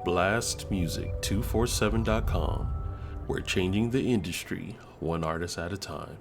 blastmusic247.com. We're changing the industry one artist at a time.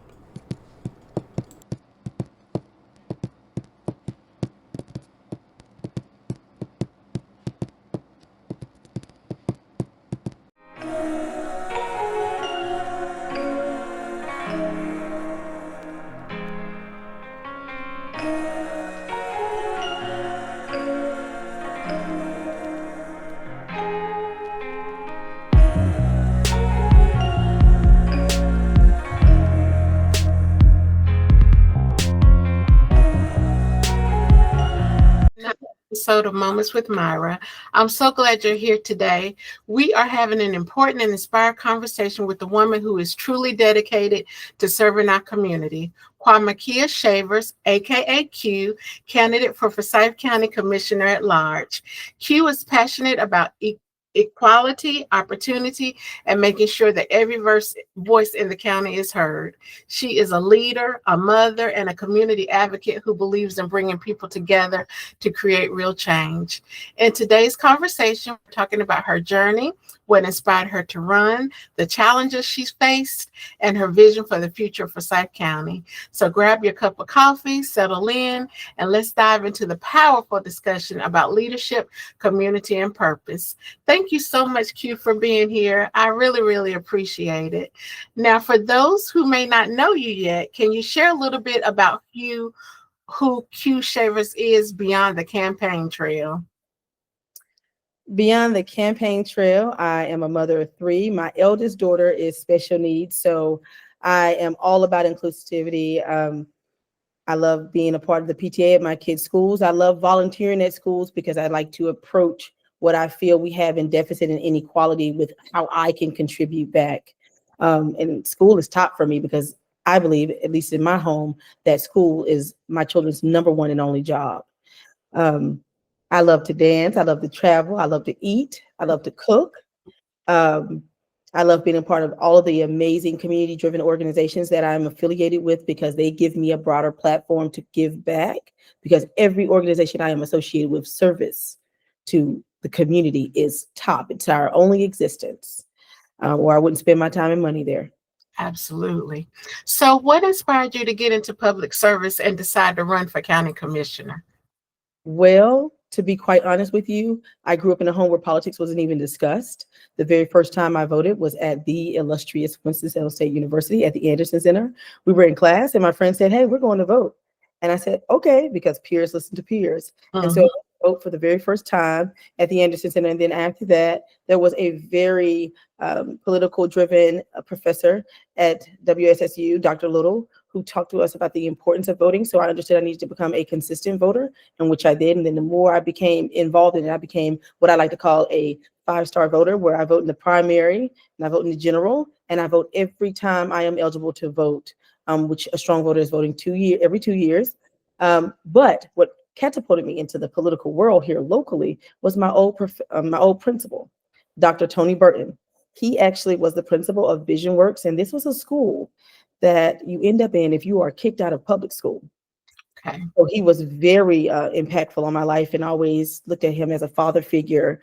Episode of Moments with Myra. I'm so glad you're here today. We are having an important and inspired conversation with a woman who is truly dedicated to serving our community. Quamekia Shavers, aka Q, candidate for Forsyth County Commissioner at Large. Q is passionate about equality, opportunity, and making sure that every voice in the county is heard. She is a leader, a mother, and a community advocate who believes in bringing people together to create real change. In today's conversation, we're talking about her journey, what inspired her to run, the challenges she's faced, and her vision for the future of Forsyth County. So grab your cup of coffee, settle in, and let's dive into the powerful discussion about leadership, community, and purpose. Thank you so much, Q, for being here. I really, really appreciate it. Now, for those who may not know you yet, can you share a little bit about who Q Shavers is beyond the campaign trail? Beyond the campaign trail, I am a mother of three. My eldest daughter is special needs, so I am all about inclusivity. I love being a part of the PTA at my kids' schools. I love volunteering at schools because I like to approach what I feel we have in deficit and inequality with how I can contribute back. And school is top for me because I believe, at least in my home, that school is my children's number one and only job. Um, I love to dance. I love to travel. I love to eat. I love to cook. Um, I love being a part of all of the amazing community-driven organizations that I'm affiliated with because they give me a broader platform to give back. Because every organization I am associated with, service to the community is top. It's our only existence, or I wouldn't spend my time and money there. Absolutely. So, what inspired you to get into public service and decide to run for county commissioner? Well, to be quite honest with you, I grew up in a home where politics wasn't even discussed. The very first time I voted was at the illustrious Winston-Salem State University at the Anderson Center. We were in class and my friend said, "Hey, we're going to vote." And I said, "Okay," because peers listen to peers. And so I voted for the very first time at the Anderson Center. And then after that, there was a very political driven professor at WSSU, Dr. Little, who talked to us about the importance of voting. So I understood I needed to become a consistent voter, and which I did. And then the more I became involved in it, I became what I like to call a 5-star voter, where I vote in the primary and I vote in the general, and I vote every time I am eligible to vote, which a strong voter is voting every 2 years. But what catapulted me into the political world here locally was my old principal, Dr. Tony Burton. He actually was the principal of Vision Works, and this was a school that you end up in if you are kicked out of public school. Okay. So he was very impactful on my life, and I always looked at him as a father figure.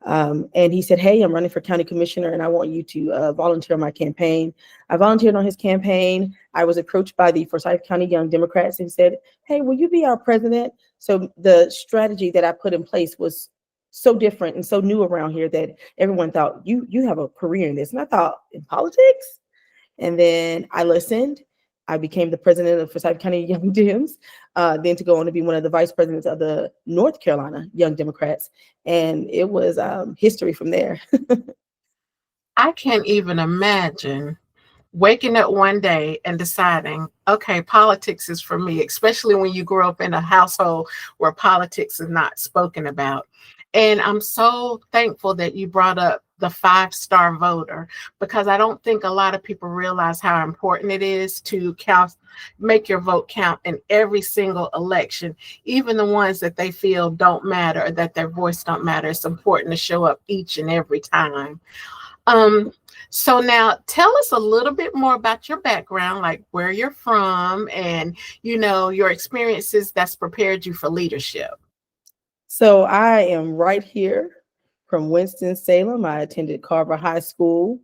And he said, "Hey, I'm running for county commissioner and I want you to volunteer on my campaign." I volunteered on his campaign. I was approached by the Forsyth County Young Democrats and said, "Hey, will you be our president?" So the strategy that I put in place was so different and so new around here that everyone thought, you have a career in this. And I thought, in politics? And then I listened. I became the president of Forsyth County Young Dems, then to go on to be one of the vice presidents of the North Carolina Young Democrats. And it was history from there. I can't even imagine waking up one day and deciding, okay, politics is for me, especially when you grow up in a household where politics is not spoken about. And I'm so thankful that you brought up the 5-star voter, because I don't think a lot of people realize how important it is to count, make your vote count in every single election, even the ones that they feel don't matter, or that their voice don't matter. It's important to show up each and every time. So now tell us a little bit more about your background, like where you're from and, your experiences that's prepared you for leadership. So I am right here from Winston-Salem. I attended Carver High School.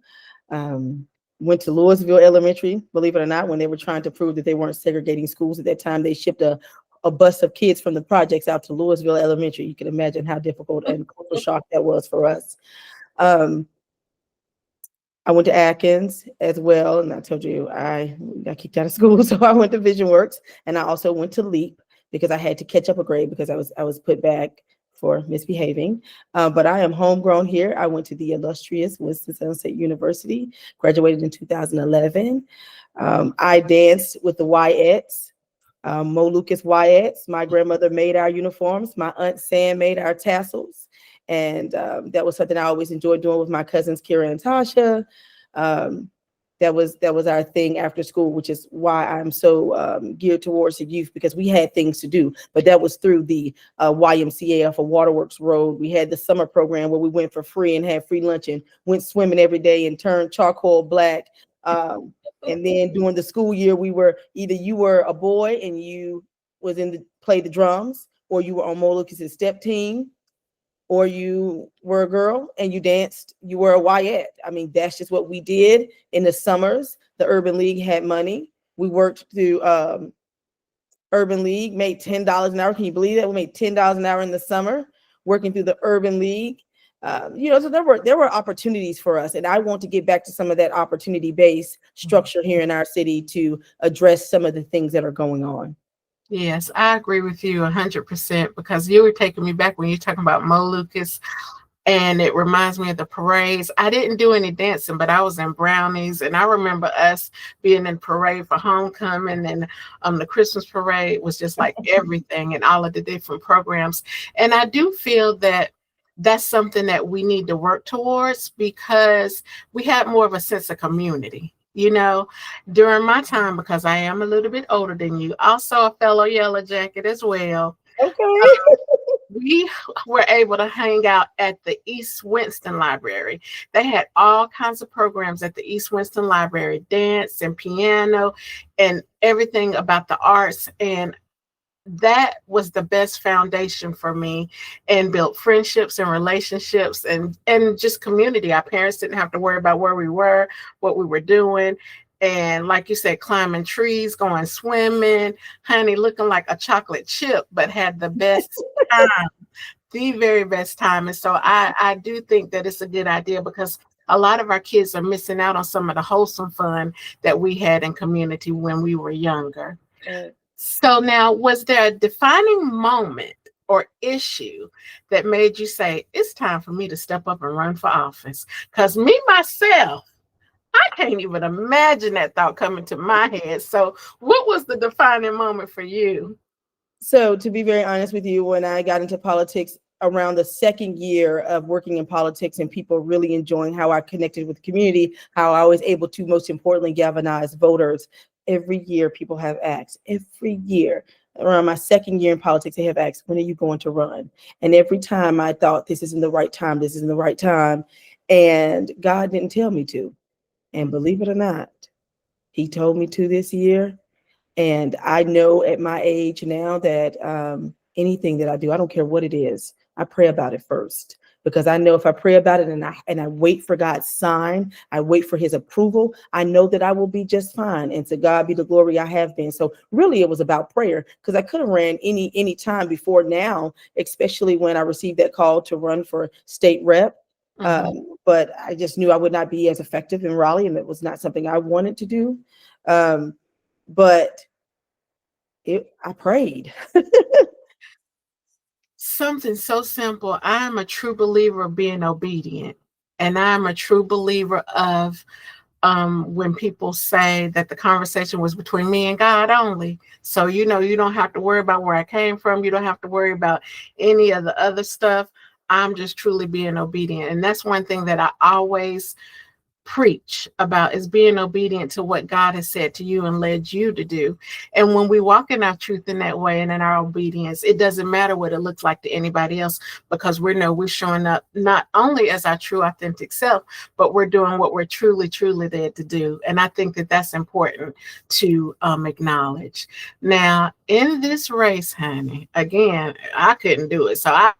Um, Went to Louisville Elementary, believe it or not, when they were trying to prove that they weren't segregating schools at that time. They shipped a bus of kids from the projects out to Louisville Elementary. You can imagine how difficult and cultural shock that was for us. I went to Atkins as well, and I told you I got kicked out of school, so I went to Vision Works, and I also went to Leap because I had to catch up a grade because I was put back for misbehaving. But I am homegrown here. I went to the illustrious Winston-Salem State University, graduated in 2011. I danced with the Wyettes, Mo Lucas Wyettes. My grandmother made our uniforms. My Aunt Sam made our tassels. And that was something I always enjoyed doing with my cousins, Kira and Tasha. That was our thing after school, which is why I'm so geared towards the youth, because we had things to do. But that was through the YMCA off of Waterworks Road. We had the summer program where we went for free and had free lunch and went swimming every day and turned charcoal black. And then during the school year, we were either you were a boy and you was played the drums, or you were on Mo Lucas's step team, or you were a girl and you danced, you were a Wyatt. I mean, that's just what we did in the summers. The Urban League had money. We worked through Urban League, made $10 an hour. Can you believe that? We made $10 an hour in the summer working through the Urban League. So there were opportunities for us. And I want to get back to some of that opportunity-based structure here in our city to address some of the things that are going on. Yes, I agree with you 100%, because you were taking me back when you're talking about Mo Lucas, and it reminds me of the parades. I didn't do any dancing, but I was in brownies, and I remember us being in parade for homecoming, and the Christmas parade was just like everything, and all of the different programs. And I do feel that that's something that we need to work towards, because we have more of a sense of community. During my time, because I am a little bit older than you, also a fellow Yellow Jacket as well. Okay. We were able to hang out at the East Winston Library. They had all kinds of programs at the East Winston Library, dance and piano and everything about the arts. And that was the best foundation for me, and built friendships and relationships and just community. Our parents didn't have to worry about where we were, what we were doing. And like you said, climbing trees, going swimming, honey, looking like a chocolate chip, but had the best time, the very best time. And so I do think that it's a good idea, because a lot of our kids are missing out on some of the wholesome fun that we had in community when we were younger. So now, was there a defining moment or issue that made you say, it's time for me to step up and run for office? Because me, myself, I can't even imagine that thought coming to my head. So what was the defining moment for you? So to be very honest with you, when I got into politics around the second year of working in politics and people really enjoying how I connected with the community, how I was able to, most importantly, galvanize voters. Every year people have asked, every year around my second year in politics, they have asked, when are you going to run? And every time I thought, this isn't the right time, this isn't the right time. And God didn't tell me to. And believe it or not, he told me to this year. And I know at my age now that anything that I do, I don't care what it is, I pray about it first. Because I know if I pray about it and I wait for God's sign, I wait for his approval, I know that I will be just fine. And to God be the glory, I have been. So really it was about prayer, because I could have ran any time before now, especially when I received that call to run for state rep. But I just knew I would not be as effective in Raleigh, and it was not something I wanted to do. But I prayed. Something so simple. I'm a true believer of being obedient. And I'm a true believer of when people say that the conversation was between me and God only. So, you don't have to worry about where I came from. You don't have to worry about any of the other stuff. I'm just truly being obedient. And that's one thing that I always preach about, is being obedient to what God has said to you and led you to do. And when we walk in our truth in that way and in our obedience, it doesn't matter what it looks like to anybody else, because we're showing up not only as our true authentic self, but we're doing what we're truly there to do. And I think that that's important to acknowledge. Now, in this race, honey, again, I couldn't do it. So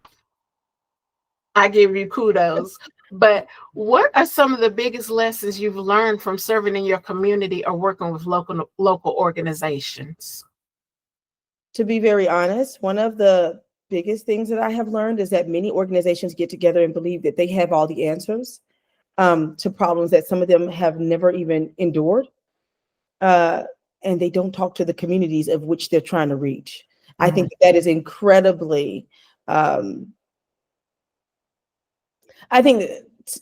I give you kudos. But what are some of the biggest lessons you've learned from serving in your community or working with local organizations? To be very honest, one of the biggest things that I have learned is that many organizations get together and believe that they have all the answers to problems that some of them have never even endured. Uh, and they don't talk to the communities of which they're trying to reach. I think that is incredibly, I think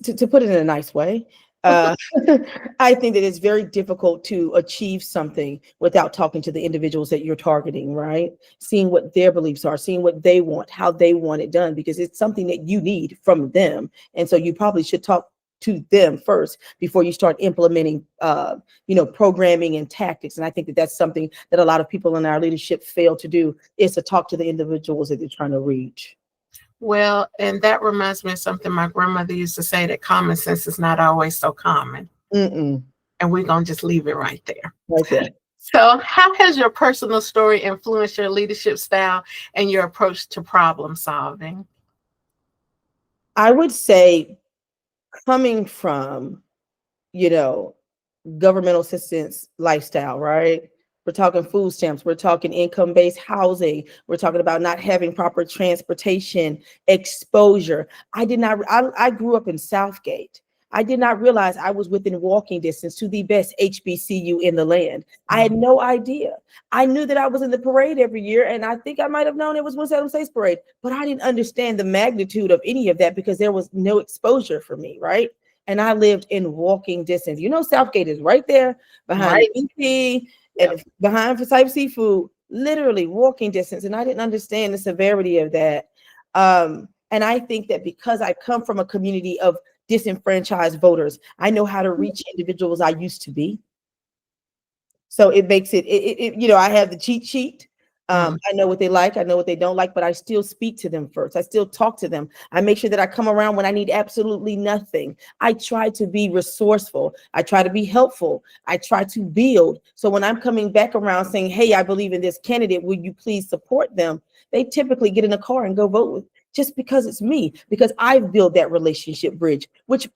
to put it in a nice way, I think that it's very difficult to achieve something without talking to the individuals that you're targeting, right? Seeing what their beliefs are, seeing what they want, how they want it done, because it's something that you need from them. And so you probably should talk to them first before you start implementing, programming and tactics. And I think that that's something that a lot of people in our leadership fail to do, is to talk to the individuals that they're trying to reach. Well, and that reminds me of something my grandmother used to say, that common sense is not always so common. Mm-mm. And we're going to just leave it right there. Right there. So, how has your personal story influenced your leadership style and your approach to problem solving? I would say, coming from, governmental assistance lifestyle, right? We're talking food stamps, we're talking income-based housing, we're talking about not having proper transportation, exposure. I grew up in Southgate. I did not realize I was within walking distance to the best HBCU in the land. I had no idea. I knew that I was in the parade every year, and I think I might have known it was Winston-Salem State's parade, but I didn't understand the magnitude of any of that because there was no exposure for me, right? And I lived in walking distance. Southgate is right there behind Right. the BP and behind Forsyth Seafood, literally walking distance. And I didn't understand the severity of that. And I think that because I come from a community of disenfranchised voters, I know how to reach individuals I used to be. So it makes it, I have the cheat sheet. I know what they like, I know what they don't like, but I still speak to them first. I still talk to them. I make sure that I come around when I need absolutely nothing. I try to be resourceful. I try to be helpful. I try to build. So when I'm coming back around saying, hey, I believe in this candidate, will you please support them? They typically get in a car and go vote with, just because it's me, because I've built that relationship bridge, which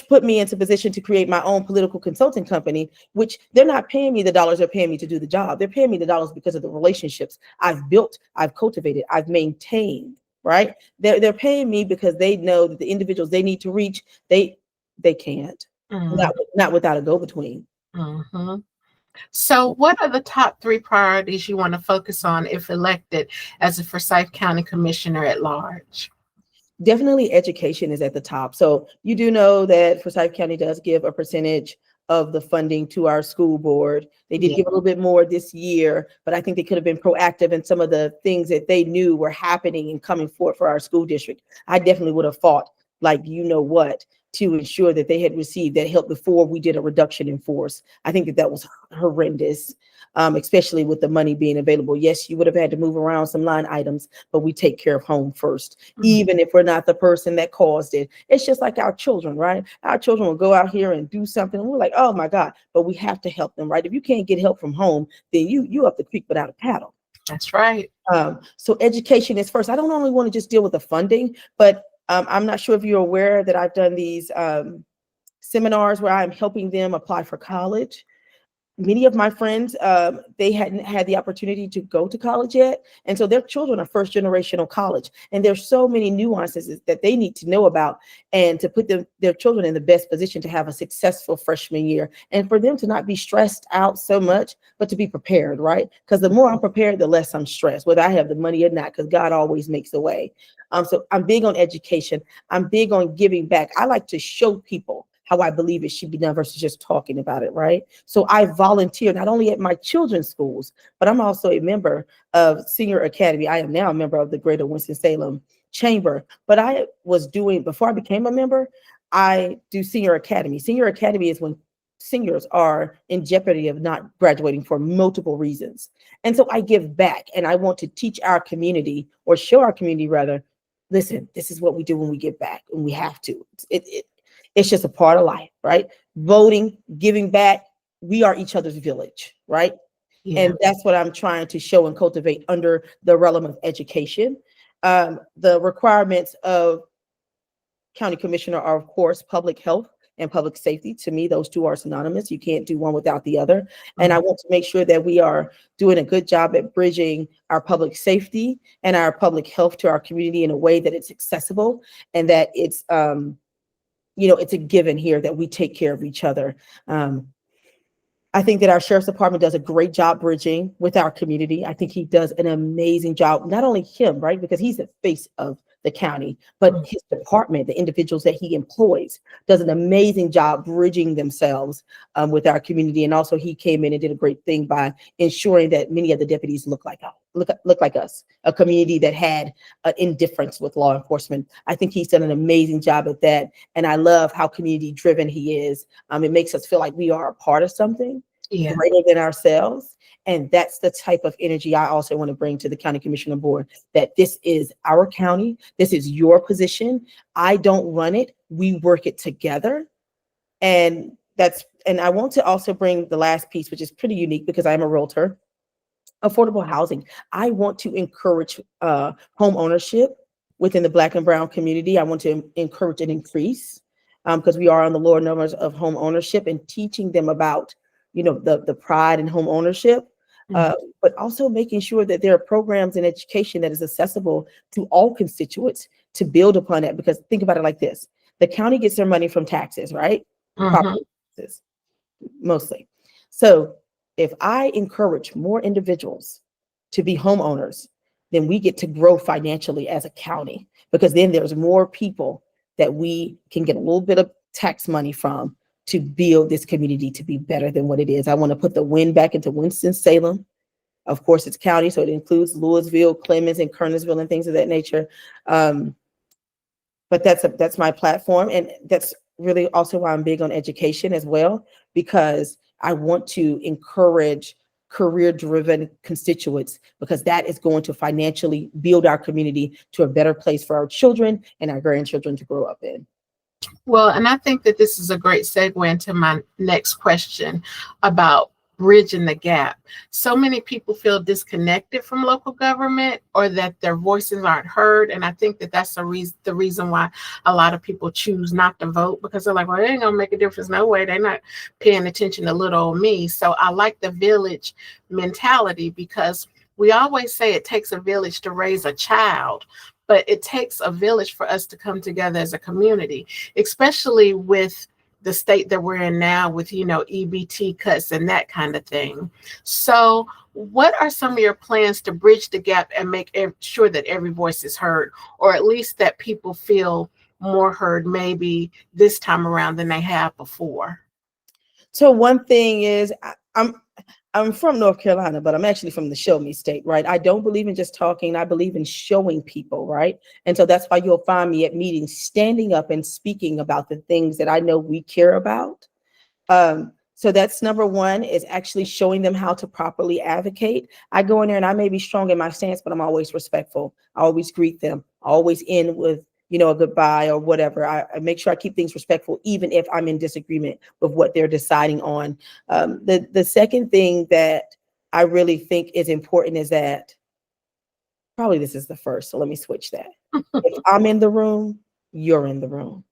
put me into position to create my own political consulting company, which they're not paying me the dollars, they're paying me to do the job. They're paying me the dollars because of the relationships I've built, I've cultivated, I've maintained, right? They're paying me because they know that the individuals they need to reach, they can't, not without a go-between. So, what are the top 3 priorities you want to focus on if elected as a Forsyth County Commissioner at large? Definitely education is at the top. So you do know that Forsyth County does give a percentage of the funding to our school board. They did give a little bit more this year, but I think they could have been proactive in some of the things that they knew were happening and coming forth for our school district. I definitely would have fought, like, what, to ensure that they had received that help before we did a reduction in force. I think that was horrendous. Especially with the money being available. Yes, you would have had to move around some line items, but we take care of home first, even if we're not the person that caused it. It's just like our children, right? Our children will go out here and do something, and we're like, oh my God, but we have to help them, right? If you can't get help from home, then you up the creek without a paddle. That's right. So education is first. I don't only want to just deal with the funding, but I'm not sure if you're aware that I've done these seminars where I'm helping them apply for college. Many of my friends, they hadn't had the opportunity to go to college yet. And so their children are first generational college. And there's so many nuances that they need to know about, and to put their children in the best position to have a successful freshman year, and for them to not be stressed out so much, but to be prepared, right? Because the more I'm prepared, the less I'm stressed, whether I have the money or not, because God always makes a way. So I'm big on education. I'm big on giving back. I like to show people how I believe it should be done versus just talking about it, right? So I volunteer not only at my children's schools, but I'm also a member of Senior Academy. I am now a member of the Greater Winston-Salem Chamber, but I was doing, before I became a member, I do Senior Academy. Senior Academy is when seniors are in jeopardy of not graduating for multiple reasons. And so I give back, and I want to teach our community, or show our community rather, listen, this is what we do when we give back, and we have to. It's just a part of life, right? Voting, giving back, we are each other's village, right? And that's what I'm trying to show and cultivate under the realm of education. The requirements of county commissioner are, of course, public health and public safety. To me, those two are synonymous. You can't do one without the other. And I want to make sure that we are doing a good job at bridging our public safety and our public health to our community in a way that it's accessible and that it's, it's a given here that we take care of each other. I think that our sheriff's department does a great job bridging with our community. I think he does an amazing job, not only him, right, because he's the face of the county, but his department, the individuals that he employs, does an amazing job bridging themselves with our community. And also he came in and did a great thing by ensuring that many of the deputies look like us, a community that had an indifference with law enforcement. I think he's done an amazing job at that. And I love how community driven he is. It makes us feel like we are a part of something greater than ourselves. And that's the type of energy I also want to bring to the county commissioner board, that this is our county. This is your position. I don't run it. We work it together. And I want to also bring the last piece, which is pretty unique because I'm a realtor, affordable housing. I want to encourage home ownership within the Black and Brown community. I want to encourage an increase because we are on the lower numbers of home ownership, and teaching them about the pride in home ownership, but also making sure that there are programs in education that is accessible to all constituents to build upon that. Because think about it like this: the county gets their money from taxes, right? Property taxes, mostly. So if I encourage more individuals to be homeowners, then we get to grow financially as a county, because then there's more people that we can get a little bit of tax money from to build this community to be better than what it is. I want to put the win back into Winston-Salem. Of course, it's county, so it includes Louisville, Clemens, and Kernersville and things of that nature. But that's my platform. And that's really also why I'm big on education as well, because I want to encourage career-driven constituents, because that is going to financially build our community to a better place for our children and our grandchildren to grow up in. Well, and I think that this is a great segue into my next question about bridging the gap. So many people feel disconnected from local government, or that their voices aren't heard. And I think that that's the reason why a lot of people choose not to vote, because they're like, well, it ain't gonna make a difference. No way. They're not paying attention to little old me. So I like the village mentality, because we always say it takes a village to raise a child, but it takes a village for us to come together as a community, especially with the state that we're in now with, EBT cuts and that kind of thing. So what are some of your plans to bridge the gap and make sure that every voice is heard, or at least that people feel more heard maybe this time around than they have before? So one thing is, I'm from North Carolina, but I'm actually from the show me state, right? I don't believe in just talking. I believe in showing people, right? And so that's why you'll find me at meetings standing up and speaking about the things that I know we care about. So that's number one, is actually showing them how to properly advocate. I go in there and I may be strong in my stance, but I'm always respectful. I always greet them. I always end with a goodbye or whatever. I make sure I keep things respectful, even if I'm in disagreement with what they're deciding on. The second thing that I really think is important is that, probably this is the first, so let me switch that. If I'm in the room, you're in the room.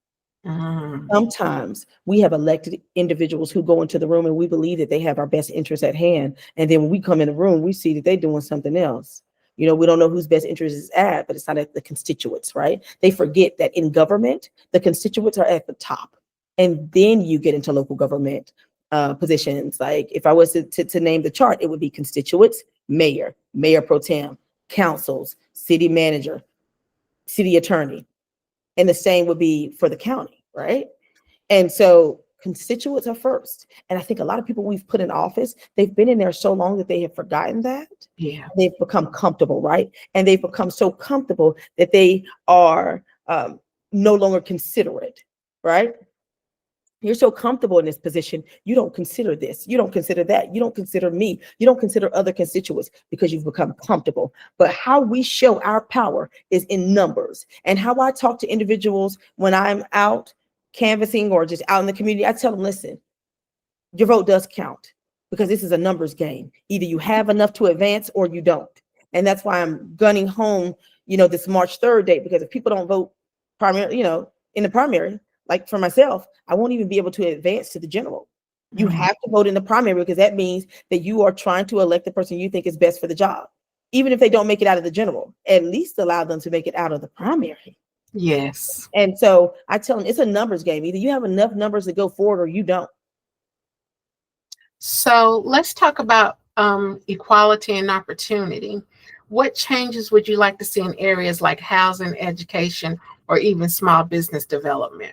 Sometimes we have elected individuals who go into the room and we believe that they have our best interests at hand. And then when we come in the room, we see that they're doing something else. We don't know whose best interest is at, but it's not at the constituents, right? They forget that in government, the constituents are at the top. And then you get into local government positions. Like if I was to name the chart, it would be constituents, mayor, mayor pro tem, councils, city manager, city attorney. And the same would be for the county, right? And so constituents are first. And I think a lot of people we've put in office, they've been in there so long that they have forgotten that. Yeah. They've become comfortable, right? And they've become so comfortable that they are no longer considerate, right? You're so comfortable in this position, you don't consider this, you don't consider that, you don't consider me, you don't consider other constituents, because you've become comfortable. But how we show our power is in numbers. And how I talk to individuals when I'm out canvassing or just out in the community, I tell them, listen, your vote does count, because this is a numbers game. Either you have enough to advance or you don't. And that's why I'm gunning home, this March 3rd date, because if people don't vote primarily, in the primary. Like for myself, I won't even be able to advance to the general. You have to vote in the primary because that means that you are trying to elect the person you think is best for the job. Even if they don't make it out of the general, at least allow them to make it out of the primary. Yes. And so I tell them it's a numbers game. Either you have enough numbers to go forward or you don't. So let's talk about equality and opportunity. What changes would you like to see in areas like housing, education, or even small business development?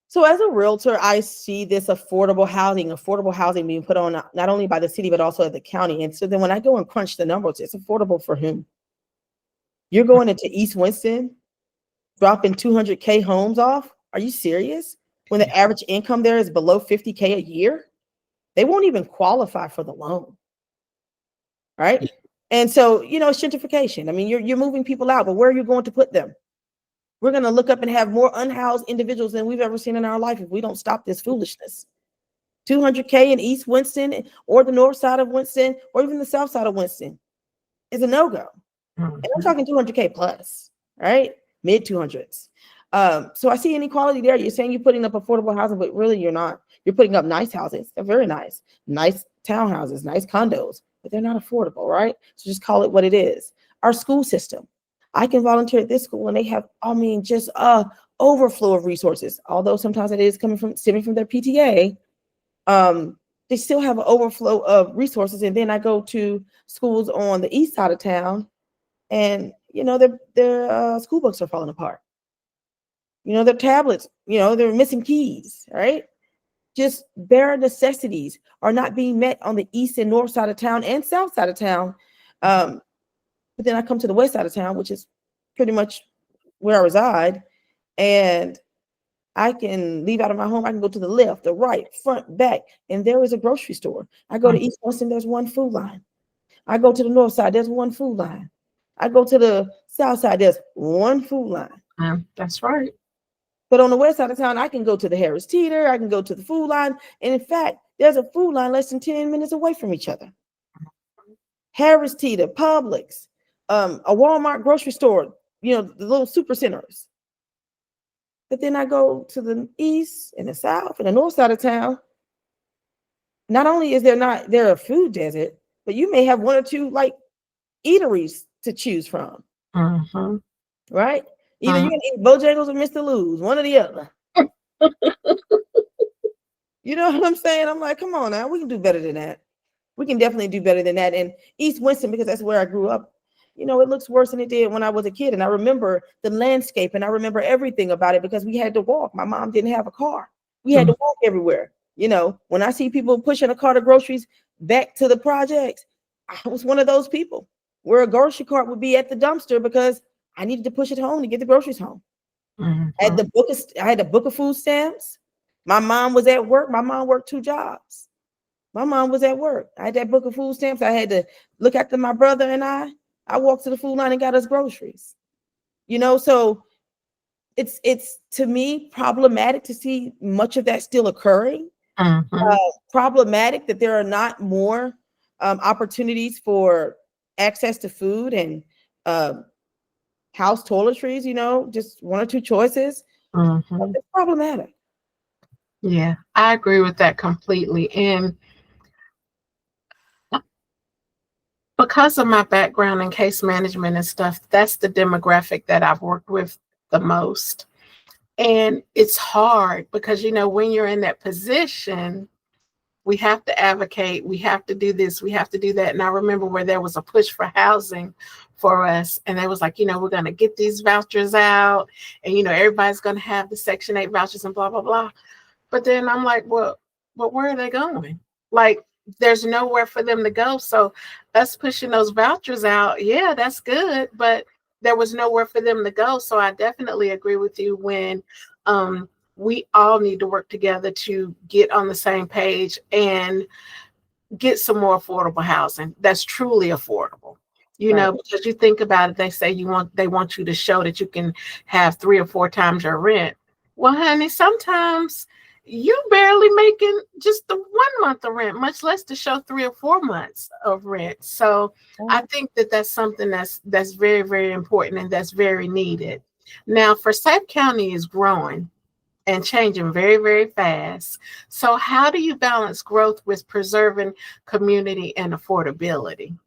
So as a realtor, I see this affordable housing being put on not only by the city, but also at the county. And so then when I go and crunch the numbers, it's affordable for whom? You're going into East Winston, dropping 200K homes off. Are you serious? When the average income there is below 50K a year, they won't even qualify for the loan. Right? And so, gentrification. I mean, you're moving people out, but where are you going to put them? We're going to look up and have more unhoused individuals than we've ever seen in our life if we don't stop this foolishness. 200K in East Winston or the north side of Winston or even the south side of Winston is a no-go. And I'm talking 200K plus, right? Mid 200s. So I see inequality there. You're saying you're putting up affordable housing, but really you're not. You're putting up nice houses. They're very nice. Nice townhouses, nice condos, but they're not affordable, right? So just call it what it is. Our school system. I can volunteer at this school and they have, just overflow of resources. Although sometimes it is stemming from their PTA, they still have an overflow of resources. And then I go to schools on the east side of town and, their school books are falling apart. Their tablets, they're missing keys, right? Just bare necessities are not being met on the east and north side of town and south side of town. But then I come to the west side of town, which is pretty much where I reside, and I can leave out of my home. I can go to the left, the right, front, back, and there is a grocery store. I go to East Winston, there's one food line. I go to the north side, there's one food line. I go to the south side, there's one food line. That's right. But on the west side of town, I can go to the Harris Teeter, I can go to the food line, and in fact, there's a food line less than 10 minutes away from each other. Harris Teeter, Publix, a Walmart grocery store, the little super centers. But then I go to the east and the south and the north side of town. Not only is there a food desert, but you may have one or two eateries to choose from. Right? Either you're gonna eat Bojangles or Mr. Lou's, one or the other. You know what I'm saying? I'm like, come on now, we can do better than that. We can definitely do better than that. And East Winston, because that's where I grew up, it looks worse than it did when I was a kid. And I remember the landscape and I remember everything about it because we had to walk. My mom didn't have a car. We had to walk everywhere. When I see people pushing a cart of groceries back to the projects, I was one of those people where a grocery cart would be at the dumpster because I needed to push it home to get the groceries home. I had to book of food stamps. My mom was at work. My mom worked 2 jobs. My mom was at work. I had that book of food stamps. I had to look after my brother and I walked to the food line and got us groceries. So it's to me problematic to see much of that still occurring. Problematic that there are not more opportunities for access to food and house toiletries, just 1 or 2 choices. It's problematic. Yeah, I agree with that completely. And because of my background in case management and stuff, that's the demographic that I've worked with the most. And it's hard because, when you're in that position, we have to advocate, we have to do this, we have to do that. And I remember where there was a push for housing for us. And they was like, we're going to get these vouchers out and, everybody's going to have the Section 8 vouchers and blah, blah, blah. But then I'm like, well, but where are they going? There's nowhere for them to go. So us pushing those vouchers out, yeah, that's good. But there was nowhere for them to go. So I definitely agree with you when we all need to work together to get on the same page and get some more affordable housing that's truly affordable. Because you think about it, they say they want you to show that you can have 3 or 4 times your rent. Well, honey, sometimes you barely making just the 1 month of rent, much less to show 3 or 4 months of rent. So I think that that's something that's very, very important and that's very needed. Now, Forsyth County is growing and changing very, very fast. So, how do you balance growth with preserving community and affordability?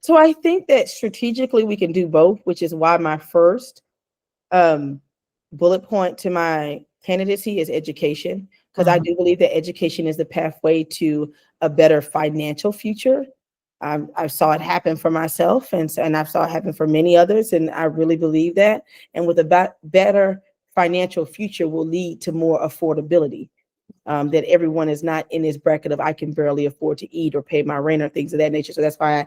So I think that strategically we can do both, which is why my first um, bullet point to my candidacy is education, because I Mhm. do believe that education is the pathway to a better financial future. I saw it happen for myself, and I saw it happen for many others, and I really believe that. And with a better financial future will lead to more affordability. That everyone is not in this bracket of I can barely afford to eat or pay my rent or things of that nature. So that's why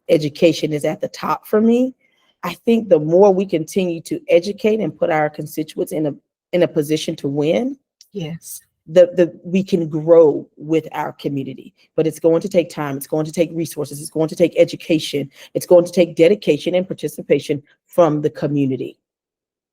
education is at the top for me. I think the more we continue to educate and put our constituents in a position to win, Yes. the we can grow with our community. But it's going to take time. It's going to take resources. It's going to take education. It's going to take dedication and participation from the community.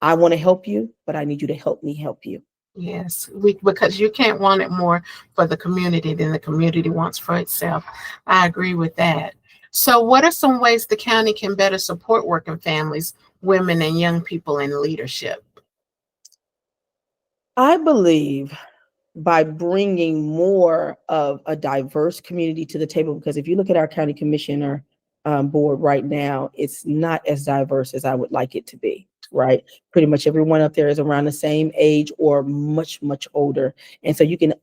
I want to help you, but I need you to help me help you. Yes, because you can't want it more for the community than the community wants for itself. I agree with that. So, what are some ways the county can better support working families, women, and young people in leadership? I believe by bringing more of a diverse community to the table, because if you look at our county commissioner board right now, it's not as diverse as I would like it to be, right? Pretty much everyone up there is around the same age or much, much older. And so you can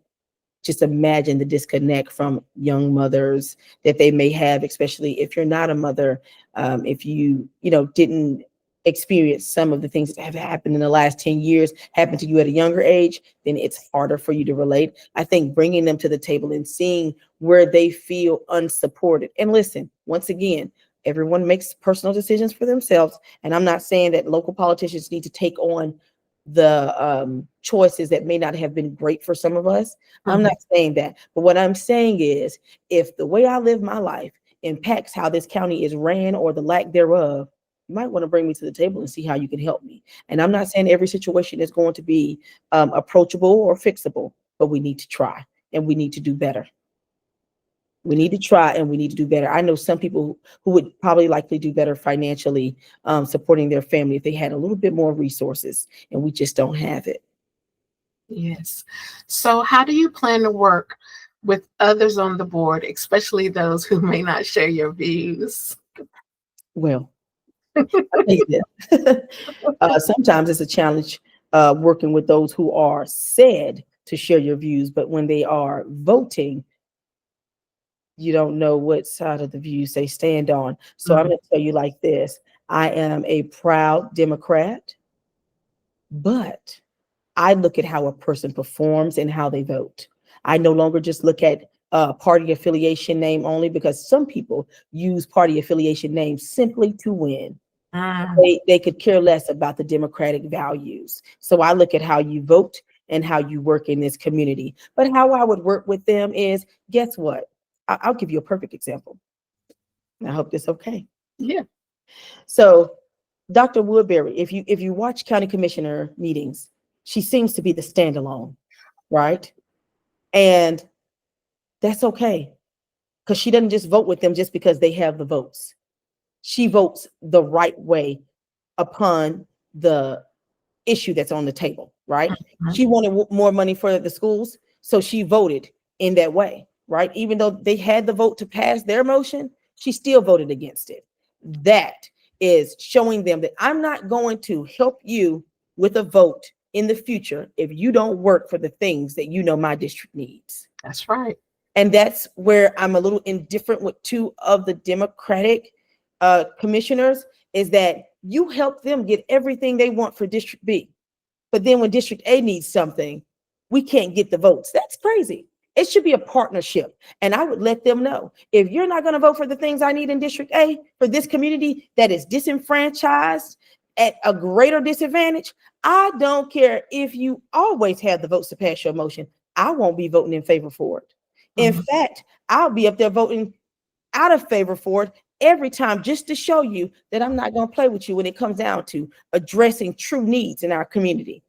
just imagine the disconnect from young mothers that they may have, especially if you're not a mother, if you didn't experience some of the things that have happened in the last 10 years happen to you at a younger age, then it's harder for you to relate. I think bringing them to the table and seeing where they feel unsupported. And listen, once again, everyone makes personal decisions for themselves. And I'm not saying that local politicians need to take on the choices that may not have been great for some of us. I'm Mhm. not saying that. But what I'm saying is, if the way I live my life impacts how this county is ran or the lack thereof, you might want to bring me to the table and see how you can help me. And I'm not saying every situation is going to be approachable or fixable, but we need to try and we need to do better. We need to try and we need to do better. I know some people who would probably likely do better financially, supporting their family if they had a little bit more resources, and we just don't have it. Yes. So, how do you plan to work with others on the board, especially those who may not share your views? Well, I'll tell you this. Sometimes it's a challenge working with those who are said to share your views, but when they are voting, you don't know what side of the views they stand on. So I'm Mhm. going to tell you like this. I am a proud Democrat, but I look at how a person performs and how they vote. I no longer just look at party affiliation name only, because some people use party affiliation names simply to win. Mm. They could care less about the democratic values. So I look at how you vote and how you work in this community. But how I would work with them is, guess what? I'll give you a perfect example. I hope this okay. Yeah. So Dr. Woodbury, if you watch county commissioner meetings, she seems to be the standalone, right? And that's okay, because she doesn't just vote with them just because they have the votes. She votes the right way upon the issue that's on the table, right? Mhm. She wanted more money for the schools, so she voted in that way, right? Even though they had the vote to pass their motion, she still voted against it. That is showing them that I'm not going to help you with a vote in the future if you don't work for the things that you know my district needs. That's right. And that's where I'm a little indifferent with two of the Democratic commissioners, is that you help them get everything they want for District B. But then when District A needs something, we can't get the votes. That's crazy. It should be a partnership. And I would let them know, if you're not going to vote for the things I need in District A for this community that is disenfranchised at a greater disadvantage, I don't care if you always have the votes to pass your motion. I won't be voting in favor for it. In Mhm. fact, I'll be up there voting out of favor for it every time, just to show you that I'm not going to play with you when it comes down to addressing true needs in our community.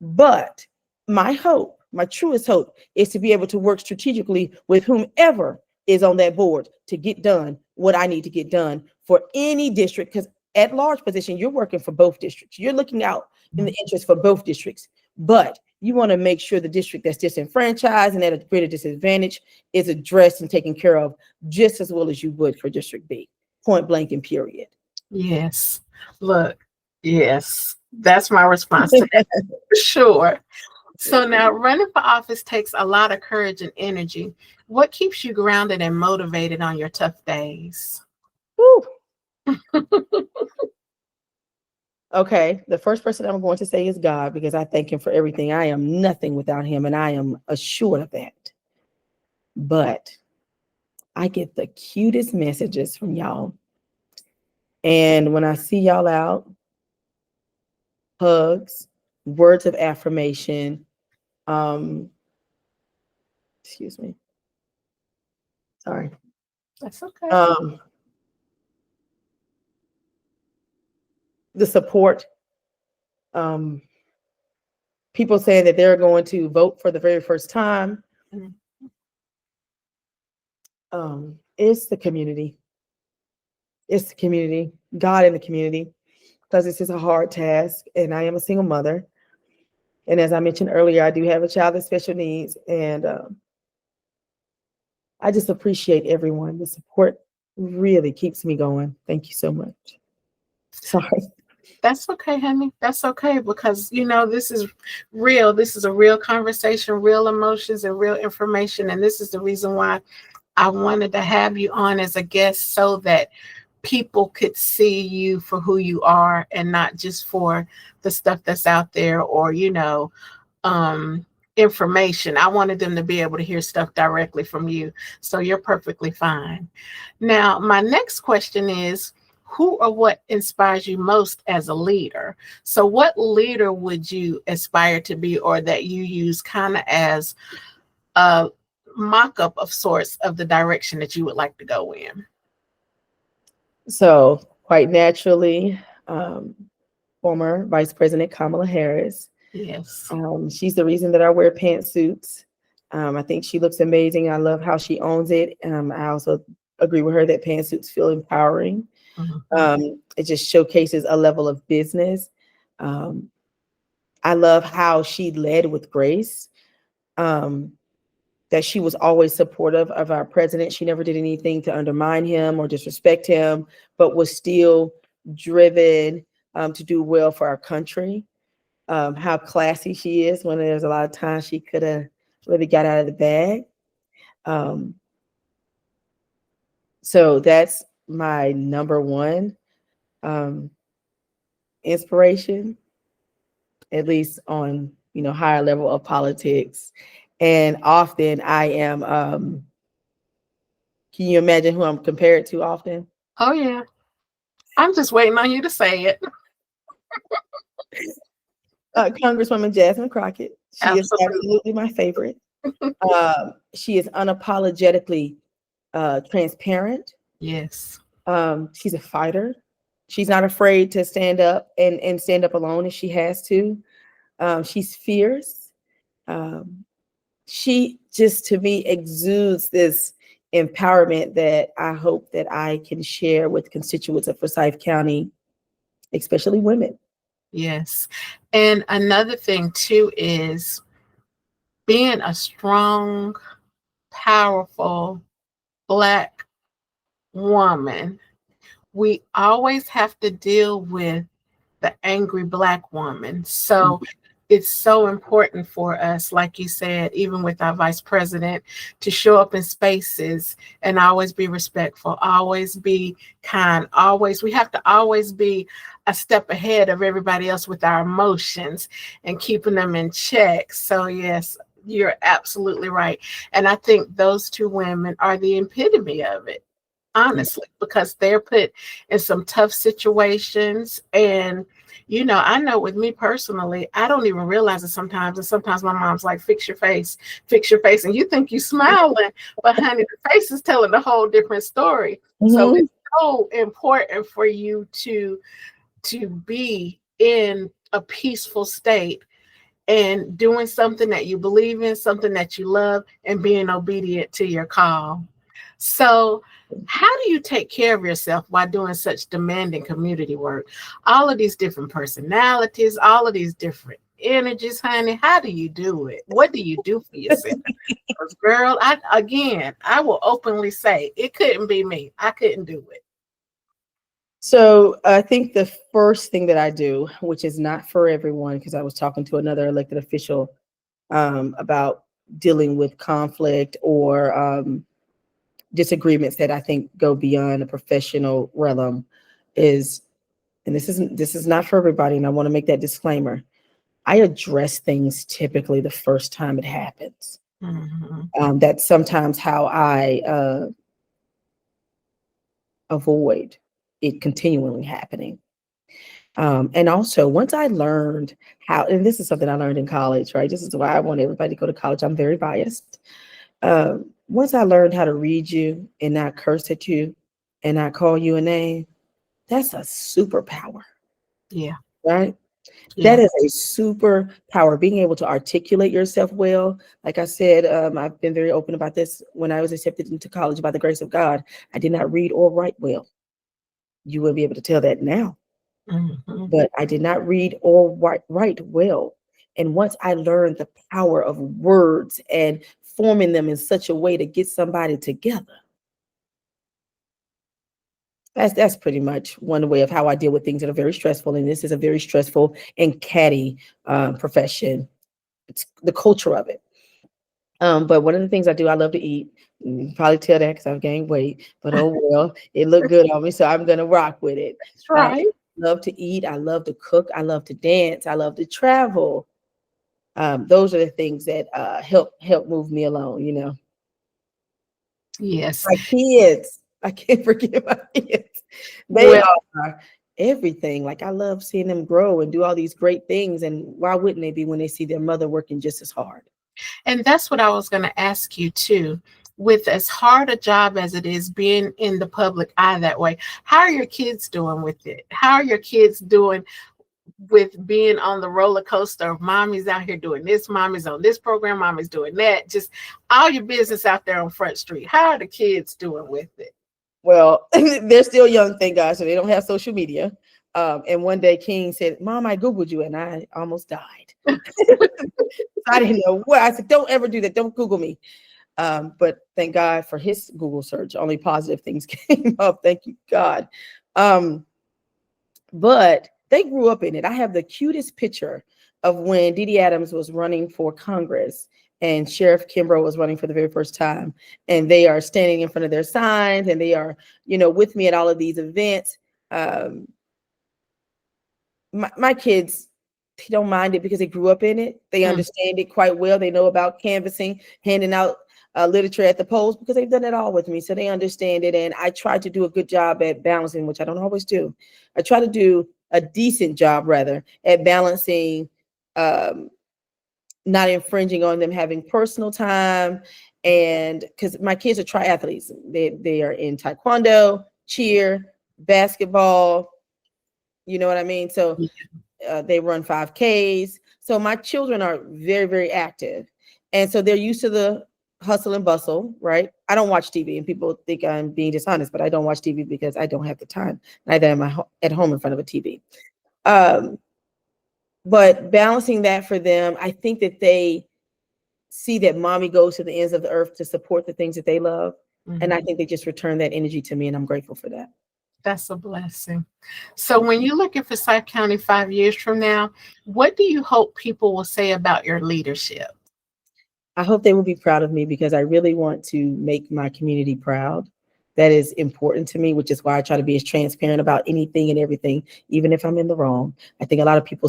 But my hope, my truest hope, is to be able to work strategically with whomever is on that board to get done what I need to get done for any district. Because at large position, you're working for both districts. You're looking out in the interest for both districts, but you want to make sure the district that's disenfranchised and at a greater disadvantage is addressed and taken care of just as well as you would for District B, point blank and period. Yes. Look, yes, that's my response to that for sure. So now running for office takes a lot of courage and energy. What keeps you grounded and motivated on your tough days? Whew. Okay, the first person I'm going to say is God, because I thank him for everything. I am nothing without him, and I am assured of that. But I get the cutest messages from y'all. And when I see y'all out, hugs, words of affirmation, excuse me. Sorry. That's okay. The support, people saying that they're going to vote for the very first time. It's the community. It's the community, God in the community, because this is a hard task. And I am a single mother. And as I mentioned earlier, I do have a child with special needs. And I just appreciate everyone. The support really keeps me going. Thank you so much. Sorry. That's okay, honey. That's okay, because this is real. This is a real conversation, real emotions, and real information. And this is the reason why I wanted to have you on as a guest, so that people could see you for who you are and not just for the stuff that's out there or information. I wanted them to be able to hear stuff directly from you. So you're perfectly fine. Now, my next question is, who or what inspires you most as a leader? So what leader would you aspire to be, or that you use kind of as a mock-up of sorts of the direction that you would like to go in? So quite naturally, former Vice President Kamala Harris. Yes. She's the reason that I wear pantsuits. I think she looks amazing. I love how she owns it. I also agree with her that pantsuits feel empowering. It just showcases a level of business. I love how she led with grace, that she was always supportive of our president. She never did anything to undermine him or disrespect him, but was still driven to do well for our country. How classy she is, when there's a lot of times she could have really got out of the bag. So that's my number one inspiration, at least on higher level of politics. And often I am, can you imagine who I'm compared to often? Oh yeah, I'm just waiting on you to say it. Congresswoman Jasmine Crockett. She is Absolutely. absolutely my favorite. She is unapologetically transparent. Yes. She's a fighter. She's not afraid to stand up and stand up alone if she has to. She's fierce. She just, to me, exudes this empowerment that I hope that I can share with constituents of Forsyth County, especially women. Yes. And another thing too is being a strong, powerful Black woman. We always have to deal with the angry Black woman. So it's so important for us, like you said, even with our vice president, to show up in spaces and always be respectful, always be kind, we have to always be a step ahead of everybody else with our emotions and keeping them in check. So yes, you're absolutely right. And I think those two women are the epitome of it, honestly, because they're put in some tough situations. And I know with me personally, I don't even realize it sometimes. And sometimes my mom's like, fix your face. And you think you smiling, but honey, the face is telling a whole different story. So it's so important for you to be in a peaceful state and doing something that you believe in, something that you love, and being obedient to your call. So How do you take care of yourself while doing such demanding community work? All of these different personalities, all of these different energies, honey. How do you do it? What do you do for yourself? 'Cause, girl, I will openly say it couldn't be me. I couldn't do it. So I think the first thing that I do, which is not for everyone, because I was talking to another elected official about dealing with conflict or disagreements that I think go beyond a professional realm, is, and this is not for everybody, and I want to make that disclaimer. I address things typically the first time it happens. That's sometimes how I avoid it continually happening. And also, once I learned how, and this is something I learned in college, right? This is why I want everybody to go to college. I'm very biased. Once I learned how to read you and not curse at you and not call you a name, that's a superpower. Yeah. Right? Yeah. That is a superpower, being able to articulate yourself well. Like I said, I've been very open about this. When I was accepted into college by the grace of God, I did not read or write well. You will be able to tell that now. But I did not read or write well. And once I learned the power of words and forming them in such a way to get somebody together, that's pretty much one way of how I deal with things that are very stressful. And this is a very stressful and catty profession. It's the culture of it. But one of the things I do, I love to eat. You can probably tell that because I've gained weight, but oh well, it looked good on me, so I'm gonna rock with it. That's right. Love to eat. I love to cook. I love to dance. I love to travel. Those are the things that help move me along. Yes. My kids, I can't forget my kids. They Well, are everything. Like, I love seeing them grow and do all these great things. And why wouldn't they be when they see their mother working just as hard? and that's what I was going to ask you too. With as hard a job as it is being in the public eye that way, how are your kids doing with it? How are your kids doing with being on the roller coaster of mommy's out here doing this, mommy's on this program, mommy's doing that, just all your business out there on Front Street? How are the kids doing with it? Well, they're still young, thank God, so they don't have social media. And one day King said, "Mom, I Googled you," and I almost died. I didn't know what. I said, "Don't ever do that. Don't Google me." But thank God for his Google search. Only positive things came up. Thank you, God. But they grew up in it. I have the cutest picture of when Dee Adams was running for Congress and Sheriff Kimbrough was running for the very first time. And they are standing in front of their signs and they are, with me at all of these events. My kids, they don't mind it because they grew up in it. They understand it quite well. They know about canvassing, handing out literature at the polls because they've done it all with me. So they understand it. And I try to do a good job at balancing, which I don't always do. I try to do a decent job, rather, at balancing, not infringing on them having personal time. And because my kids are triathletes, they are in taekwondo, cheer, basketball. You know what I mean? So they run 5Ks. So my children are very, very active. And so they're used to the hustle and bustle, right? I don't watch TV, and people think I'm being dishonest, but I don't watch TV because I don't have the time. Neither am I at home in front of a TV. But balancing that for them, I think that they see that mommy goes to the ends of the earth to support the things that they love. And I think they just return that energy to me, and I'm grateful for that. That's a blessing. So when you're looking for Forsyth County 5 years from now, what do you hope people will say about your leadership? I hope they will be proud of me because I really want to make my community proud. That is important to me, which is why I try to be as transparent about anything and everything, even if I'm in the wrong. I think a lot of people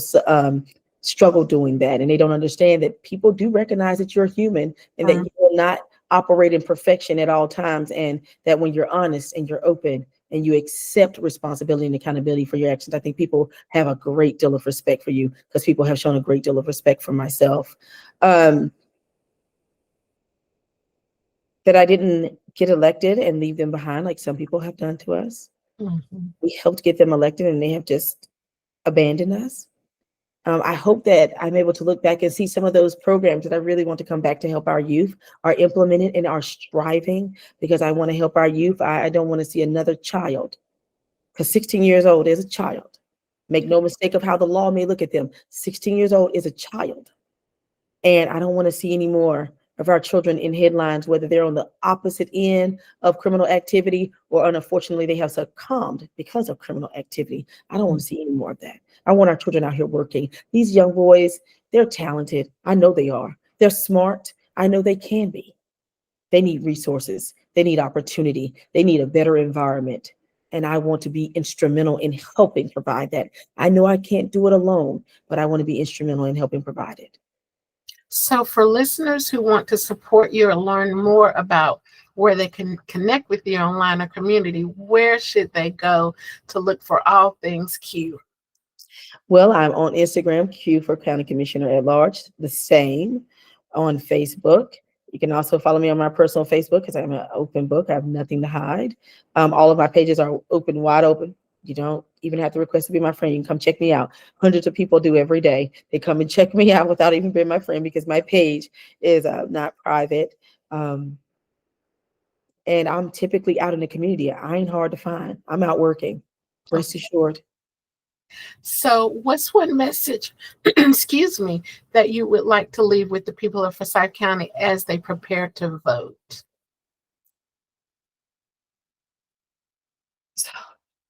struggle doing that, and they don't understand that people do recognize that you're human and that you will not operate in perfection at all times, and that when you're honest and you're open and you accept responsibility and accountability for your actions, I think people have a great deal of respect for you because people have shown a great deal of respect for myself. That I didn't get elected and leave them behind like some people have done to us. We helped get them elected and they have just abandoned us. I hope that I'm able to look back and see some of those programs that I really want to come back to help our youth are implemented and are striving, because I want to help our youth. I don't want to see another child, because 16 years old is a child. Make no mistake of how the law may look at them. 16 years old is a child. And I don't want to see any more of our children in headlines, whether they're on the opposite end of criminal activity or unfortunately they have succumbed because of criminal activity. I don't want to see any more of that. I want our children out here working. These young boys, they're talented. I know they are. They're smart. I know they can be. They need resources. They need opportunity. They need a better environment. And I want to be instrumental in helping provide that. I know I can't do it alone, but I want to be instrumental in helping provide it. So for listeners who want to support you or learn more about where they can connect with you online or community, where should they go to look for all things Q? Well, I'm on Instagram, Q for County Commissioner at Large, the same on Facebook. You can also follow me on my personal Facebook because I'm an open book. I have nothing to hide. All of my pages are open, wide open. You don't even have to request to be my friend. You can come check me out. Hundreds of people do every day. They come and check me out without even being my friend because my page is not private. And I'm typically out in the community. I ain't hard to find. I'm out working. Rest assured. So what's one message, excuse me, that you would like to leave with the people of Forsyth County as they prepare to vote?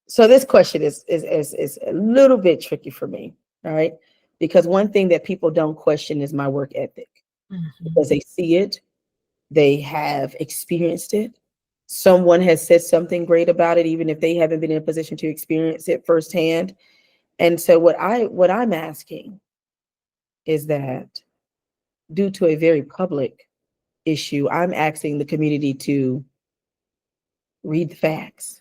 So this question is a little bit tricky for me, all right? Because one thing that people don't question is my work ethic, because they see it, they have experienced it. Someone has said something great about it, even if they haven't been in a position to experience it firsthand. And so what I'm asking is that, due to a very public issue, I'm asking the community to read the facts.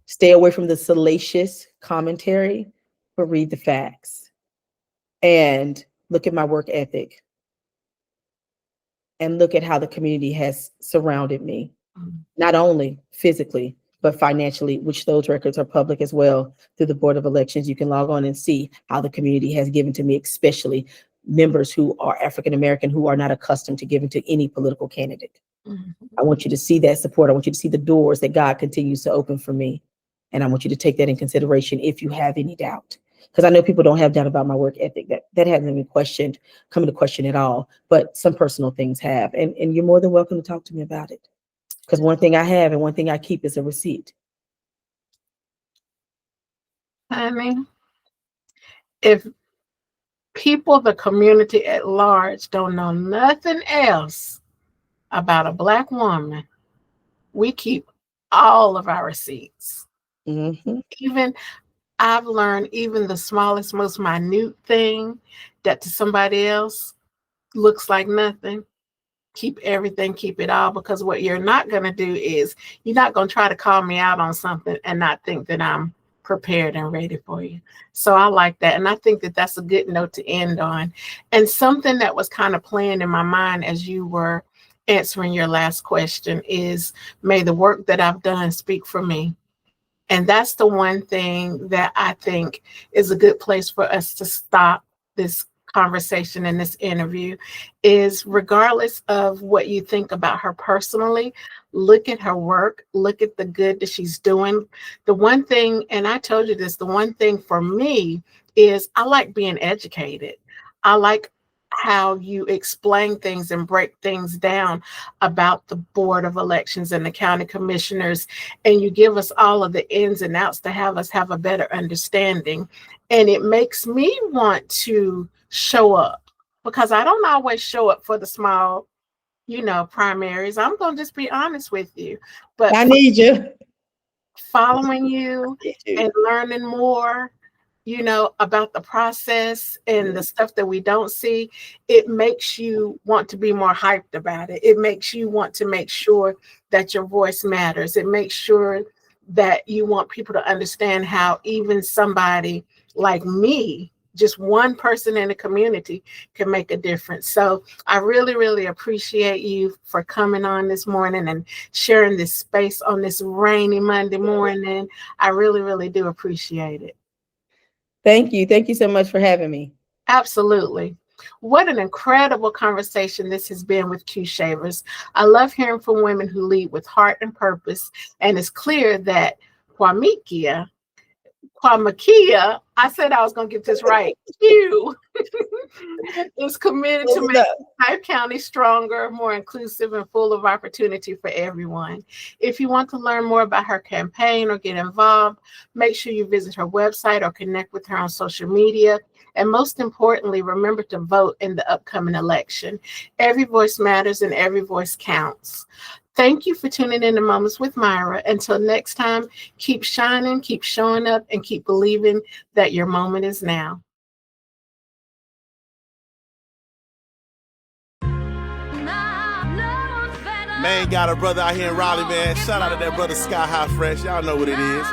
Stay away from the salacious commentary, but read the facts and look at my work ethic and look at how the community has surrounded me, not only physically, but financially, which those records are public as well through the Board of Elections. You can log on and see how the community has given to me, especially members who are African American, who are not accustomed to giving to any political candidate. I want you to see that support. I want you to see the doors that God continues to open for me. And I want you to take that in consideration if you have any doubt. Because I know people don't have doubt about my work ethic. That hasn't been come into question at all. But some personal things have. And you're more than welcome to talk to me about it. Because one thing I have and one thing I keep is a receipt. Honey, if people, the community at large, don't know nothing else about a Black woman, we keep all of our receipts. Mm-hmm. Even I've learned even the smallest, most minute thing that to somebody else looks like nothing. Keep everything, keep it all, because what you're not going to do is you're not going to try to call me out on something and not think that I'm prepared and ready for you. So I like that. And I think that that's a good note to end on. And something that was kind of playing in my mind as you were answering your last question is, may the work that I've done speak for me. And that's the one thing that I think is a good place for us to stop this conversation and this interview is, regardless of what you think about her personally, look at her work, look at the good that she's doing. The one thing, and I told you this, the one thing for me is I like being educated. I like how you explain things and break things down about the Board of Elections and the county commissioners, and you give us all of the ins and outs to have us have a better understanding. And it makes me want to show up, because I don't always show up for the small, primaries. I'm going to just be honest with you. But I need you. following you and learning more, about the process and the stuff that we don't see, it makes you want to be more hyped about it. It makes you want to make sure that your voice matters. It makes sure that you want people to understand how even somebody like me, just one person in the community, can make a difference. So I really, really appreciate you for coming on this morning and sharing this space on this rainy Monday morning. I really, really do appreciate it. Thank you. Thank you so much for having me. Absolutely. What an incredible conversation this has been with Q Shavers. I love hearing from women who lead with heart and purpose, and it's clear that Quamekia, I said I was going to get this right, Q, is committed to make Hyde County stronger, more inclusive, and full of opportunity for everyone. If you want to learn more about her campaign or get involved, make sure you visit her website or connect with her on social media. And most importantly, remember to vote in the upcoming election. Every voice matters and every voice counts. Thank you for tuning in to Moments with Myra. Until next time, keep shining, keep showing up, and keep believing that your moment is now. Man, got a brother out here in Raleigh, man. Shout out to that brother Sky High Fresh. Y'all know what it is.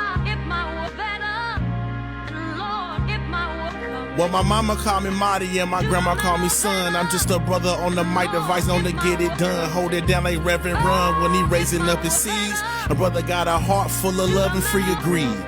Well, my mama called me Marty and my grandma called me son. I'm just a brother on the mic device, known to get it done. Hold it down like Reverend Run when he raising up his seeds. A brother got a heart full of love and free of greed.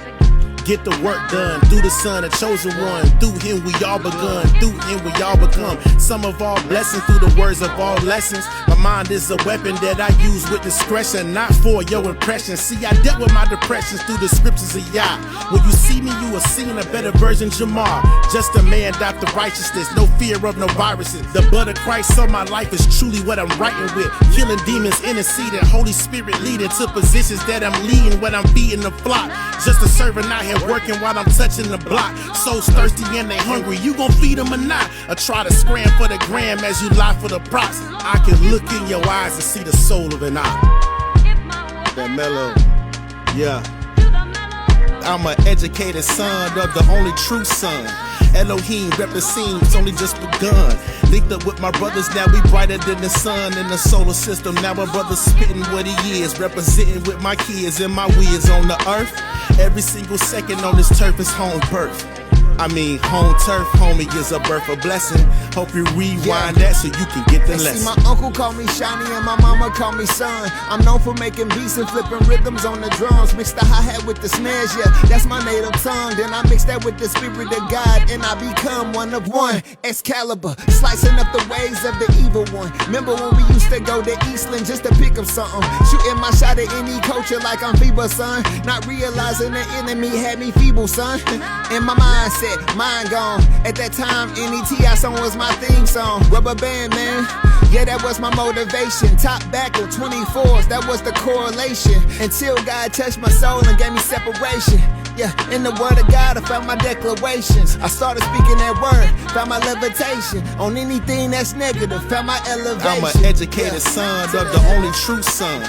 Get the work done through the Son, a chosen one. Through him we all begun, through him we all become. Some of all blessings through the words of all lessons. My mind is a weapon that I use with discretion, not for your impression. See, I dealt with my depressions through the scriptures of Yah. When you see me, you are seeing a better version Jamar. Just a man after righteousness, no fear of no viruses. The blood of Christ on my life is truly what I'm writing with. Killing demons, interceding, Holy Spirit leading to positions that I'm leading when I'm feeding the flock. Just a servant out here working while I'm touching the block. Souls thirsty and they hungry, you gon' feed them or not? Or try to scram for the gram as you lie for the props? I can look in your eyes and see the soul of an eye. That mellow, yeah. I'm an educated son of the only true son. Elohim representing, it's only just begun. Linked up with my brothers, now we brighter than the sun in the solar system. Now my brother's spitting what he is, representing with my kids and my weirds on the earth. Every single second on this turf is home birth. I mean, home turf, homie, is a birth of blessing. Hope you rewind that so you can get the lesson. See, my uncle called me Shiny and my mama called me son. I'm known for making beats and flipping rhythms on the drums. Mix the hi-hat with the snares, yeah, that's my native tongue. Then I mix that with the spirit of God and I become one of one. Excalibur, slicing up the ways of the evil one. Remember when we used to go to Eastland just to pick up something? Shooting my shot at any culture like I'm feeble, son. Not realizing the enemy had me feeble, son. In my mindset, mind gone. At that time, NETI song was my theme song. Rubber band, man. Yeah, that was my motivation. Top back on 24s, that was the correlation. Until God touched my soul and gave me separation. Yeah, in the word of God, I found my declarations. I started speaking that word, found my levitation. On anything that's negative, found my elevation. I'm an educated son of the only true son.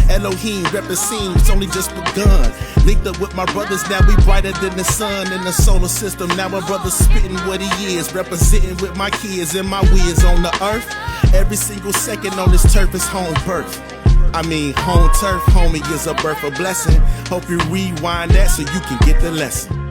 Elohim representing, it's only just begun. Linked up with my brothers, now we brighter than the sun in the solar system. Now my brother's spitting what he is, representing with my kids and my weirds on the earth. Every single second on this turf is home birth. I mean, home turf, homie, is a birth of blessing. Hope you rewind that so you can get the lesson.